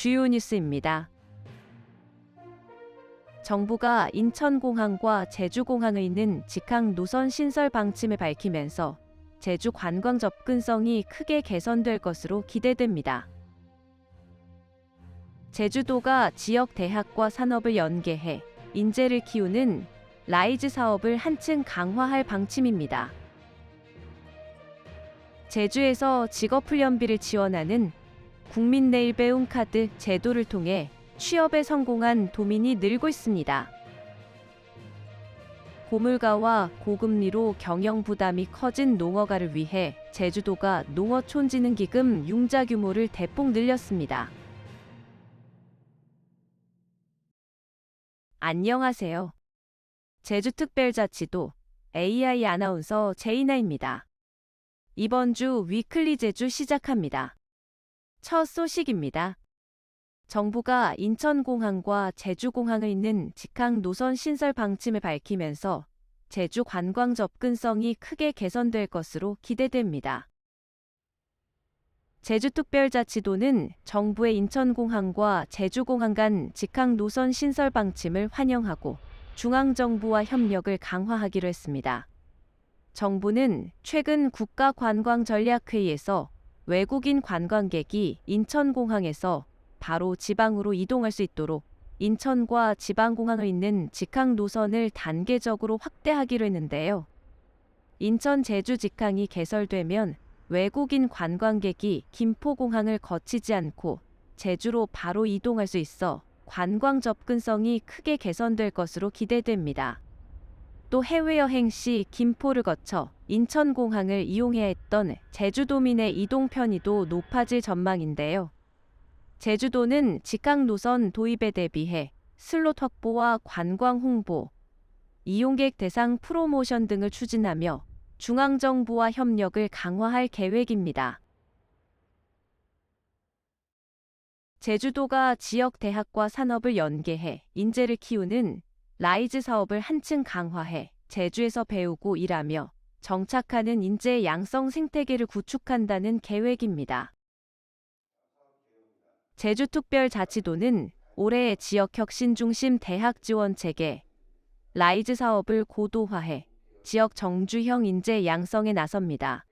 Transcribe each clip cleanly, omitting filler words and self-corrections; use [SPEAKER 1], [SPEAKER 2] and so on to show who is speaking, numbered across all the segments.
[SPEAKER 1] 주요 뉴스입니다. 정부가 인천공항과 제주공항에 있는 직항 노선 신설 방침을 밝히면서 제주 관광 접근성이 크게 개선될 것으로 기대됩니다. 제주도가 지역 대학과 산업을 연계해 인재를 키우는 라이즈 사업을 한층 강화할 방침입니다. 제주에서 직업훈련비를 지원하는 국민내일배움카드 제도를 통해 취업에 성공한 도민이 늘고 있습니다. 고물가와 고금리로 경영 부담이 커진 농어가를 위해 제주도가 농어촌진흥기금 융자 규모를 대폭 늘렸습니다. 안녕하세요. 제주특별자치도 AI 아나운서 제이나입니다. 이번 주 위클리 제주 시작합니다. 첫 소식입니다. 정부가 인천공항과 제주공항에 있는 직항 노선 신설 방침을 밝히면서 제주 관광 접근성이 크게 개선될 것으로 기대됩니다. 제주특별자치도는 정부의 인천공항과 제주공항 간 직항 노선 신설 방침을 환영하고 중앙정부와 협력을 강화하기로 했습니다. 정부는 최근 국가관광전략회의에서 외국인 관광객이 인천공항에서 바로 지방으로 이동할 수 있도록 인천과 지방공항에 있는 직항 노선을 단계적으로 확대하기로 했는데요. 인천 제주 직항이 개설되면 외국인 관광객이 김포공항을 거치지 않고 제주로 바로 이동할 수 있어 관광 접근성이 크게 개선될 것으로 기대됩니다. 또 해외여행 시 김포를 거쳐 인천공항을 이용해야 했던 제주도민의 이동 편의도 높아질 전망인데요. 제주도는 직항 노선 도입에 대비해 슬롯 확보와 관광 홍보, 이용객 대상 프로모션 등을 추진하며 중앙정부와 협력을 강화할 계획입니다. 제주도가 지역 대학과 산업을 연계해 인재를 키우는 라이즈 사업을 한층 강화해 제주에서 배우고 일하며 정착하는 인재 양성 생태계를 구축한다는 계획입니다. 제주특별자치도는 올해 지역혁신 중심 대학 지원 체계 라이즈 사업을 고도화해 지역 정주형 인재 양성에 나섭니다.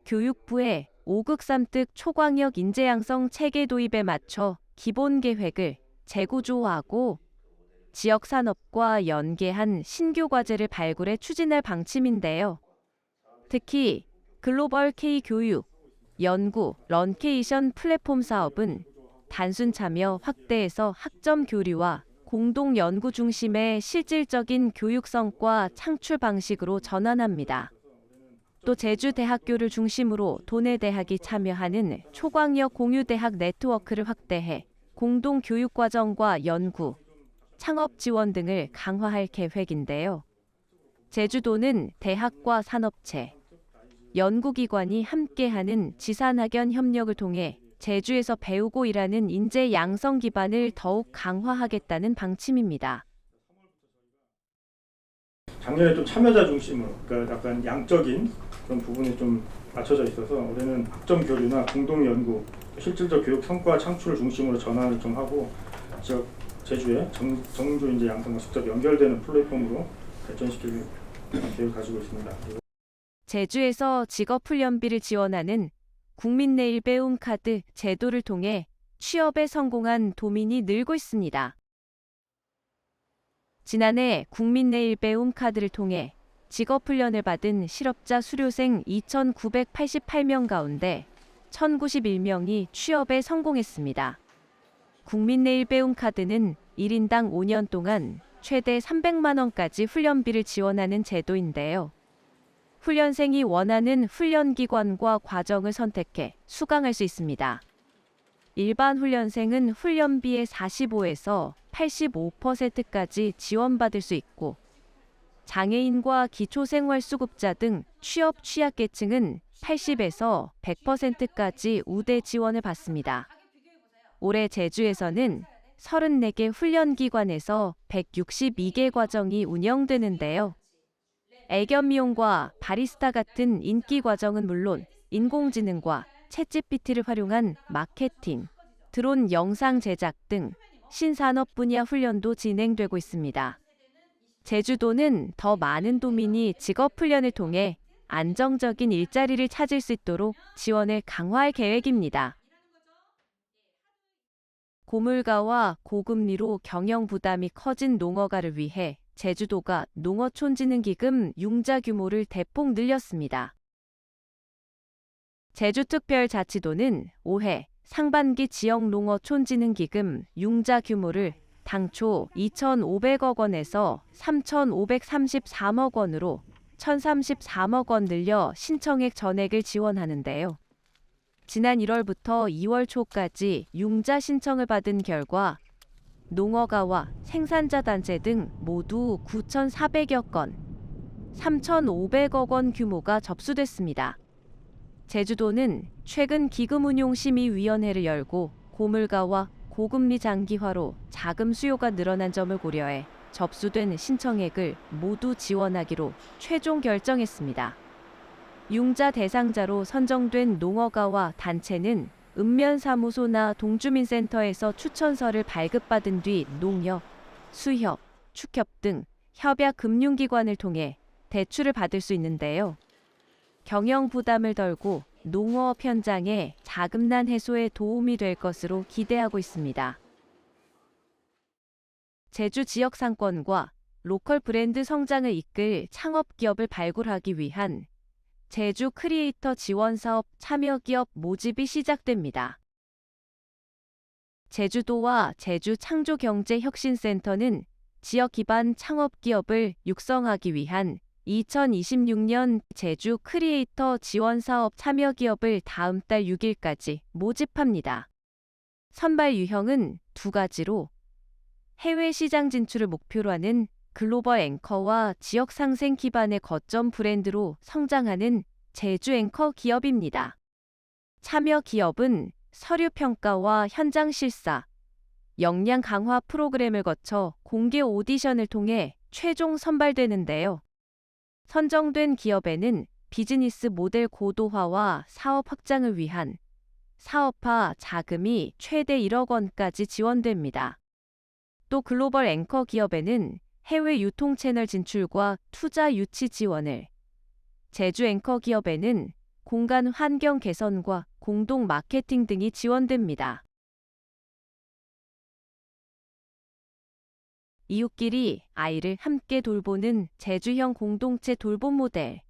[SPEAKER 1] 교육부의 5급 3특 초광역 인재 양성 체계 도입에 맞춰 기본 계획을 재구조화하고 지역 산업과 연계한 신규 과제를 발굴해 추진할 방침인데요. 특히 글로벌 K 교육, 연구, 런케이션 플랫폼 사업은 단순 참여 확대에서 학점 교류와 공동 연구 중심의 실질적인 교육 성과 창출 방식으로 전환합니다. 또 제주대학교를 중심으로 도내 대학이 참여하는 초광역 공유대학 네트워크를 확대해 공동 교육 과정과 연구, 창업 지원 등을 강화할 계획인데요. 제주도는 대학과 산업체, 연구기관이 함께하는 지산학연 협력을 통해 제주에서 배우고 일하는 인재 양성 기반을 더욱 강화하겠다는 방침입니다.
[SPEAKER 2] 작년에 좀 참여자 중심으로, 그러니까 약간 양적인 그런 부분이 좀 맞춰져 있어서 올해는 학점 교류나 공동 연구, 실질적 교육 성과 창출을 중심으로 전환을 좀 하고 제주의 정주 인재 양성과 직접 연결되는 플랫폼으로 발전시킬 계획을 가지고 있습니다.
[SPEAKER 1] 제주에서 직업훈련비를 지원하는 국민내일배움카드 제도를 통해 취업에 성공한 도민이 늘고 있습니다. 지난해 국민내일배움카드를 통해 직업훈련을 받은 실업자 수료생 2,988명 가운데 1,091명이 취업에 성공했습니다. 국민내일배움카드는 1인당 5년 동안 최대 300만 원까지 훈련비를 지원하는 제도인데요. 훈련생이 원하는 훈련기관과 과정을 선택해 수강할 수 있습니다. 일반 훈련생은 훈련비의 45에서 85%까지 지원받을 수 있고 장애인과 기초생활수급자 등 취업 취약계층은 80에서 100%까지 우대 지원을 받습니다. 올해 제주에서는 34개 훈련기관에서 162개 과정이 운영되는데요. 애견 미용과 바리스타 같은 인기 과정은 물론 인공지능과 챗GPT를 활용한 마케팅, 드론 영상 제작 등 신산업 분야 훈련도 진행되고 있습니다. 제주도는 더 많은 도민이 직업 훈련을 통해 안정적인 일자리를 찾을 수 있도록 지원을 강화할 계획입니다. 고물가와 고금리로 경영 부담이 커진 농어가를 위해 제주도가 농어촌진흥기금 융자 규모를 대폭 늘렸습니다. 제주특별자치도는 올해 상반기 지역농어촌진흥기금 융자 규모를 당초 2,500억 원에서 3,533억 원으로 1,033억 원 늘려 신청액 전액을 지원하는데요. 지난 1월부터 2월 초까지 융자 신청을 받은 결과 농어가와 생산자 단체 등 모두 9,400여 건, 3,500억 원 규모가 접수됐습니다. 제주도는 최근 기금운용심의위원회를 열고 고물가와 고금리 장기화로 자금 수요가 늘어난 점을 고려해 접수된 신청액을 모두 지원하기로 최종 결정했습니다. 융자 대상자로 선정된 농어가와 단체는 읍면사무소나 동주민센터에서 추천서를 발급받은 뒤 농협, 수협, 축협 등 협약 금융기관을 통해 대출을 받을 수 있는데요. 경영 부담을 덜고 농어업 현장의 자금난 해소에 도움이 될 것으로 기대하고 있습니다. 제주 지역 상권과 로컬 브랜드 성장을 이끌 창업 기업을 발굴하기 위한 제주 크리에이터 지원 사업 참여 기업 모집이 시작됩니다. 제주도와 제주 창조경제혁신센터는 지역 기반 창업 기업을 육성하기 위한 2026년 제주 크리에이터 지원 사업 참여 기업을 다음 달 6일까지 모집합니다. 선발 유형은 두 가지로 해외 시장 진출을 목표로 하는 글로벌 앵커와 지역 상생 기반의 거점 브랜드로 성장하는 제주 앵커 기업입니다. 참여 기업은 서류 평가와 현장 실사, 역량 강화 프로그램을 거쳐 공개 오디션을 통해 최종 선발되는데요. 선정된 기업에는 비즈니스 모델 고도화와 사업 확장을 위한 사업화 자금이 최대 1억 원까지 지원됩니다. 또 글로벌 앵커 기업에는 해외 유통 채널 진출과 투자 유치 지원을, 제주 앵커 기업에는 공간 환경 개선과 공동 마케팅 등이 지원됩니다. 이웃끼리 아이를 함께 돌보는 제주형 공동체 돌봄 모델.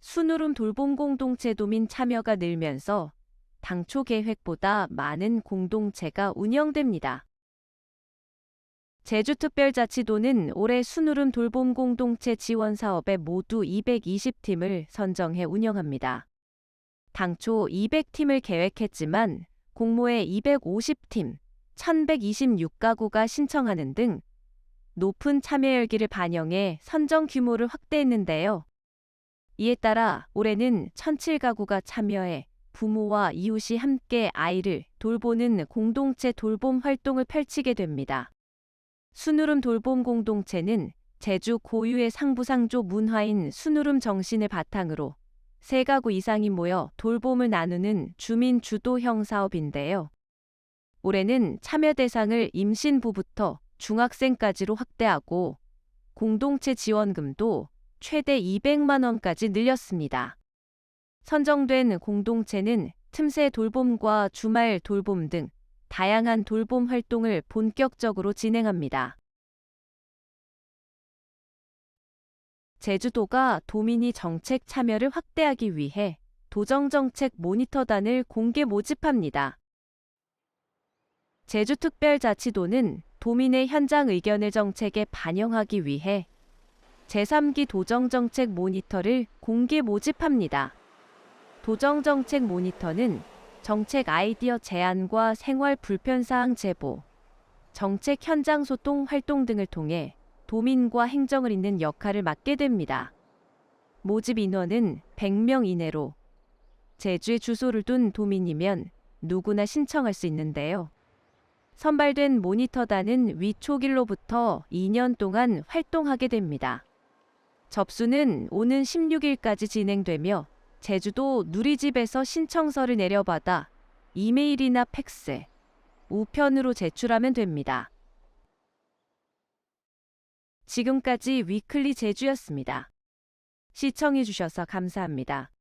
[SPEAKER 1] 순우름 돌봄 공동체 도민 참여가 늘면서 당초 계획보다 많은 공동체가 운영됩니다. 제주특별자치도는 올해 순우름 돌봄 공동체 지원 사업에 모두 220팀을 선정해 운영합니다. 당초 200팀을 계획했지만 공모에 250팀, 1,126가구가 신청하는 등 높은 참여 열기를 반영해 선정 규모를 확대했는데요. 이에 따라 올해는 1,007가구가 참여해 부모와 이웃이 함께 아이를 돌보는 공동체 돌봄 활동을 펼치게 됩니다. 순우름 돌봄 공동체는 제주 고유의 상부상조 문화인 순우름 정신을 바탕으로 3가구 이상이 모여 돌봄을 나누는 주민 주도형 사업인데요. 올해는 참여 대상을 임신부부터 중학생까지로 확대하고 공동체 지원금도 최대 200만 원까지 늘렸습니다. 선정된 공동체는 틈새 돌봄과 주말 돌봄 등 다양한 돌봄 활동을 본격적으로 진행합니다. 제주도가 도민이 정책 참여를 확대하기 위해 도정정책 모니터단을 공개 모집합니다. 제주특별자치도는 도민의 현장 의견을 정책에 반영하기 위해 제3기 도정정책 모니터를 공개 모집합니다. 도정정책 모니터는 정책 아이디어 제안과 생활 불편사항 제보, 정책 현장 소통 활동 등을 통해 도민과 행정을 잇는 역할을 맡게 됩니다. 모집 인원은 100명 이내로 제주에 주소를 둔 도민이면 누구나 신청할 수 있는데요. 선발된 모니터단은 위촉일로부터 2년 동안 활동하게 됩니다. 접수는 오는 16일까지 진행되며 제주도 누리집에서 신청서를 내려받아 이메일이나 팩스, 우편으로 제출하면 됩니다. 지금까지 위클리 제주였습니다. 시청해주셔서 감사합니다.